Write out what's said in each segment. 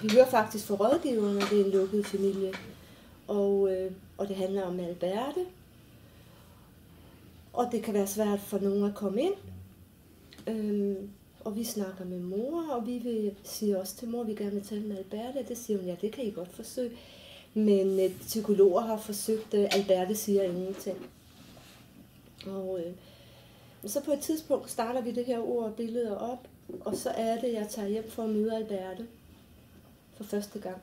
Vi hører faktisk fra rådgiverne, at det er en lukket familie. Og det handler om Alberte. Og det kan være svært for nogen at komme ind. Og vi snakker med mor, og siger også til mor, at vi gerne vil tale med Alberte. Det siger hun, ja, det kan I godt forsøge. Men psykologer har forsøgt, Alberte siger ingenting. Og så på et tidspunkt starter vi det her ord og billeder op, og så er det, jeg tager hjem for at møde Alberte for første gang.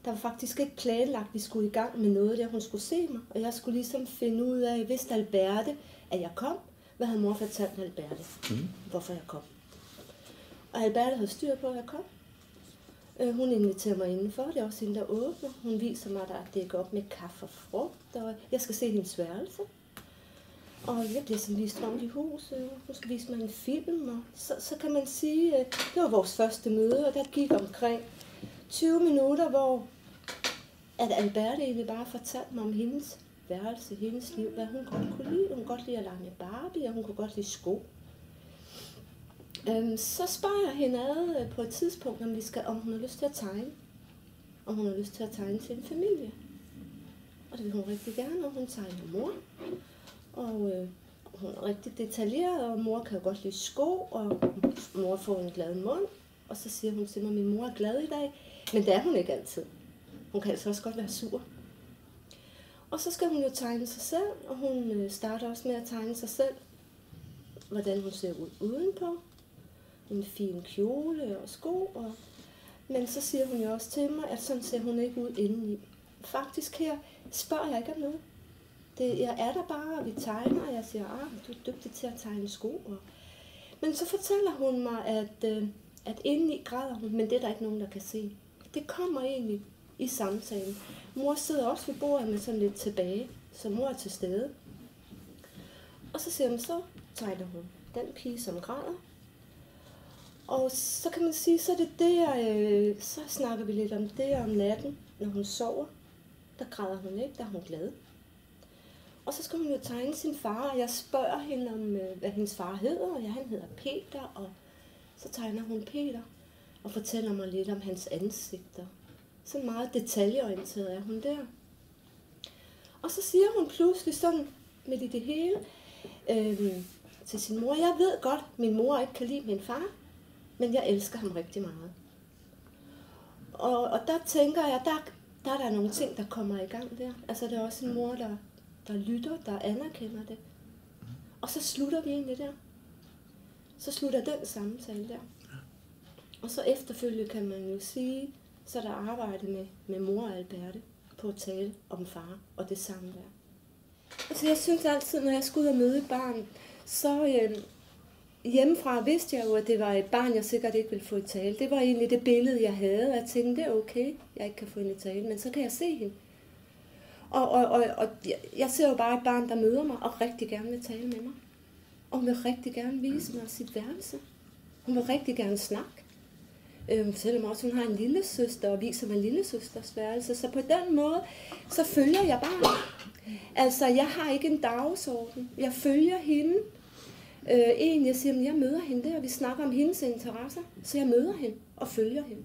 Der var faktisk ikke planlagt, at vi skulle i gang med noget, der hun skulle se mig, og jeg skulle ligesom finde ud af, vidste Alberte, at jeg kom, hvad havde mor fortalt Alberte, hvorfor jeg kom. Og Alberte havde styr på, at jeg kom. Hun inviterer mig indenfor, det er også hende, der åbner. Hun viser mig, at der er dækket op med kaffe og frugt, og jeg skal se hendes værelse. Og jeg bliver sådan vist rundt i huset, hun skal vise mig en film, og så kan man sige, det var vores første møde, og der gik omkring 20 minutter, hvor at Alberte egentlig bare fortalte mig om hendes værelse, hendes liv, hvad hun godt kunne lide. Hun kunne godt lide at lege med Barbie, og hun kunne godt lide sko. Så spørger jeg hende ad på et tidspunkt, om hun har lyst til at tegne. Om hun har lyst til at tegne til en familie. Og det vil hun rigtig gerne, og hun tegner mor. Og hun er rigtig detaljeret, og mor kan jo godt lide sko, og mor får en glad mund. Og så siger hun til mig, at min mor er glad i dag, men det er hun ikke altid. Hun kan altså også godt være sur. Og så skal hun jo tegne sig selv, og hun starter også med at tegne sig selv, hvordan hun ser ud udenpå. En fin kjole og sko, men så siger hun jo også til mig, at sådan ser hun ikke ud indeni. Faktisk her spørger jeg ikke om noget. Jeg er der bare, og vi tegner, og jeg siger, du er dygtig til at tegne sko. Men så fortæller hun mig, at indeni græder hun, men det er der ikke nogen, der kan se. Det kommer egentlig i samtalen. Mor sidder også ved bordet med sådan lidt tilbage, så mor er til stede. Og så siger hun, så tegner hun den pige, som græder. Og så kan man sige, så er det der, så snakker vi lidt om det om natten, når hun sover. Der græder hun ikke, der er hun glad. Og så skal hun jo tegne sin far, og jeg spørger hende om, hvad hendes far hedder. Og ja, han hedder Peter, og så tegner hun Peter og fortæller mig lidt om hans ansigter. Så meget detaljeorienteret er hun der. Og så siger hun pludselig sådan midt i det hele til sin mor, jeg ved godt, min mor ikke kan lide min far, men jeg elsker ham rigtig meget. Og der tænker jeg, der er der nogle ting, der kommer i gang der. Altså der er også en mor, der lytter, der anerkender det. Og så slutter vi egentlig der. Så slutter den samtale der. Og så efterfølgende kan man jo sige, så er der arbejde med mor og Alberte på at tale om far og det samvær. Altså jeg synes altid, når jeg skulle ud og møde et barn, så hjemmefra vidste jeg jo, at det var et barn, jeg sikkert ikke ville få i tale. Det var egentlig det billede, jeg havde. Jeg tænkte, det er okay, jeg ikke kan få hende i tale, men så kan jeg se hende. Og jeg ser jo bare et barn, der møder mig og rigtig gerne vil tale med mig. Og hun vil rigtig gerne vise mig sit værelse. Hun vil rigtig gerne snakke. Selvom også hun har en lille søster og viser mig lillesøsters værelse. Så på den måde, så følger jeg barnet. Altså, jeg har ikke en dagsorden. Jeg følger hende. Jeg siger, at jeg møder hende der, og vi snakker om hendes interesser. Så jeg møder hende og følger hende.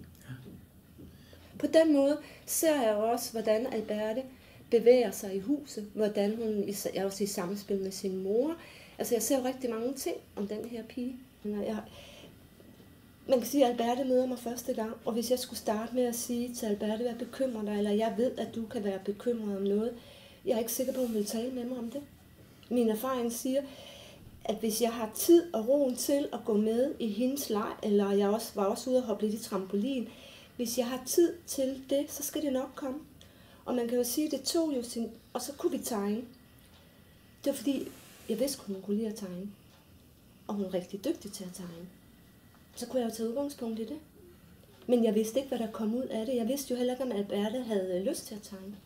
På den måde ser jeg også, hvordan Alberte bevæger sig i huset. Hvordan hun er også i samspil med sin mor. Altså, jeg ser jo rigtig mange ting om den her pige. Man kan sige, at Alberte møder mig første gang, og hvis jeg skulle starte med at sige til Alberte, hvad bekymrer dig, eller jeg ved, at du kan være bekymret om noget, jeg er ikke sikker på, at hun vil tale med mig om det. Min erfaring siger, at hvis jeg har tid og roen til at gå med i hendes leg, eller jeg var også ude og hoppe lidt i trampolin, hvis jeg har tid til det, så skal det nok komme. Og man kan jo sige, at det tog jo sin... Og så kunne vi tegne. Det var fordi, jeg vidste, at hun kunne lide at tegne. Og hun er rigtig dygtig til at tegne. Så kunne jeg jo tage udgangspunkt i det. Men jeg vidste ikke, hvad der kom ud af det. Jeg vidste jo heller ikke, om Alberte havde lyst til at tegne.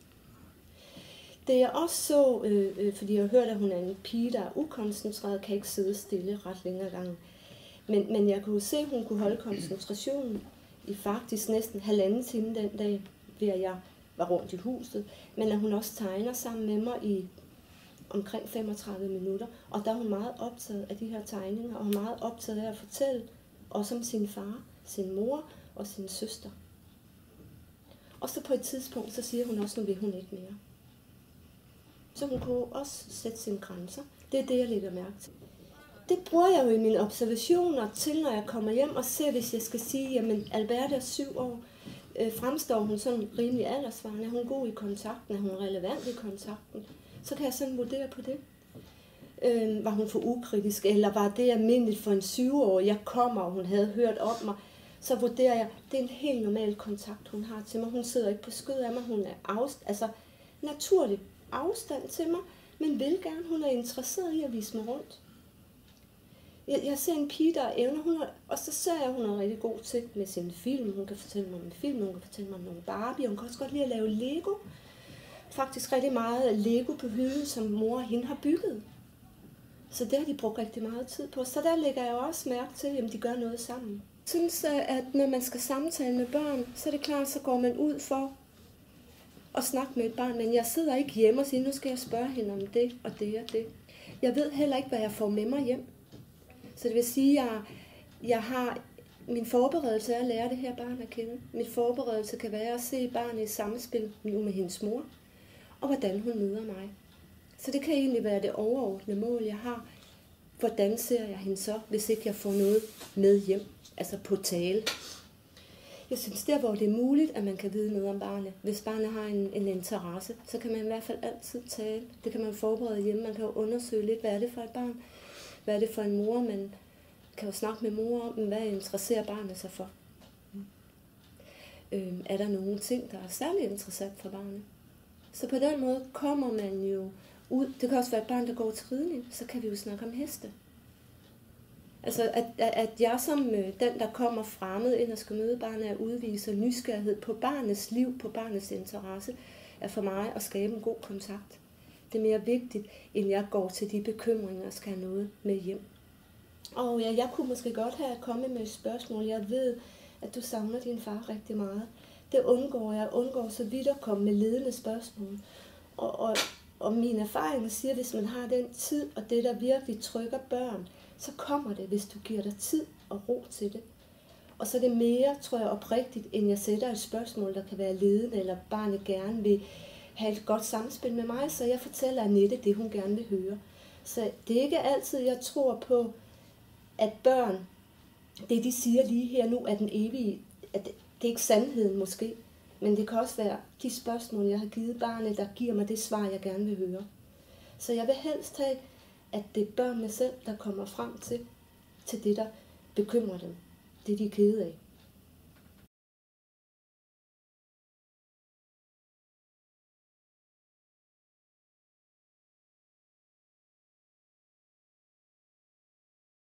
Det jeg også så, fordi jeg har hørt, at hun er en pige, der er ukoncentreret, kan ikke sidde stille ret længere gang. Men jeg kunne se, at hun kunne holde koncentrationen i faktisk næsten 1,5 time den dag, ved at jeg var rundt i huset. Men at hun også tegner sammen med mig i omkring 35 minutter. Og der er hun meget optaget af de her tegninger, og hun er meget optaget af at fortælle også om sin far, sin mor og sin søster. Og så på et tidspunkt, så siger hun også, nu vil hun ikke mere. Så hun kunne også sætte sine grænser. Det er det, jeg lægger mærke til. Det bruger jeg jo i mine observationer til, når jeg kommer hjem og ser, hvis jeg skal sige, jamen Alberte er 7 år, fremstår hun sådan rimelig aldersvarende, er hun god i kontakten, er hun relevant i kontakten, så kan jeg sådan vurdere på det. Var hun for ukritisk, eller var det almindeligt for en 7-årig, jeg kommer, og hun havde hørt om mig, så vurderer jeg, det er en helt normal kontakt, hun har til mig. Hun sidder ikke på skød af mig, hun er naturlig afstand til mig, men vil gerne, hun er interesseret i at vise mig rundt. Jeg ser en pige, der er evner, og så ser jeg, hun er rigtig god til med sine film. Hun kan fortælle mig om en film, hun kan fortælle mig om nogle Barbie, hun kan også godt lide at lave Lego. Faktisk rigtig meget Lego på hylden, som mor og hende har bygget. Så det har de brugt rigtig meget tid på. Så der lægger jeg også mærke til, at de gør noget sammen. Jeg synes, at når man skal samtale med børn, så er det klart, så går man ud for at snakke med et barn. Men jeg sidder ikke hjemme og siger, nu skal jeg spørge hende om det og det og det. Jeg ved heller ikke, hvad jeg får med mig hjem. Så det vil sige, at jeg har min forberedelse at lære det her barn at kende. Min forberedelse kan være at se barnet i samspil nu med hendes mor, og hvordan hun møder mig. Så det kan egentlig være det overordnede mål, jeg har. Hvordan ser jeg hende så, hvis ikke jeg får noget med hjem, altså på tale. Jeg synes, der hvor det er muligt, at man kan vide noget om barnet. Hvis barnet har en interesse, så kan man i hvert fald altid tale. Det kan man forberede hjemme. Man kan jo undersøge lidt, hvad er det for et barn? Hvad er det for en mor? Man kan jo snakke med mor om, hvad interesserer barnet sig for. Er der nogle ting, der er særlig interessant for barnet? Så på den måde kommer man jo ud. Det kan også være et barn, der går til ridning. Så kan vi jo snakke om heste. Altså, at jeg som den, der kommer fremmed ind og skal møde barnet, og udviser nysgerrighed på barnets liv, på barnets interesse, er for mig at skabe en god kontakt. Det er mere vigtigt, end jeg går til de bekymringer og skal have noget med hjem. Og ja, jeg kunne måske godt have kommet med et spørgsmål. Jeg ved, at du savner din far rigtig meget. Det undgår jeg. Undgår så vidt at komme med ledende spørgsmål. Og min erfaring siger, at hvis man har den tid, og det, der virkelig trykker børn, så kommer det, hvis du giver dig tid og ro til det. Og så er det mere, tror jeg, oprigtigt, end jeg sætter et spørgsmål, der kan være ledende, eller barnet gerne vil have et godt samspil med mig, så jeg fortæller Annette det, hun gerne vil høre. Så det er ikke altid, jeg tror på, at børn, det de siger lige her nu, er den evige, at det er ikke sandheden måske, men det kan også være de spørgsmål, jeg har givet barnet, der giver mig det svar, jeg gerne vil høre. Så jeg vil helst have, at det er børnene selv, der kommer frem til det, der bekymrer dem, det de er kede af.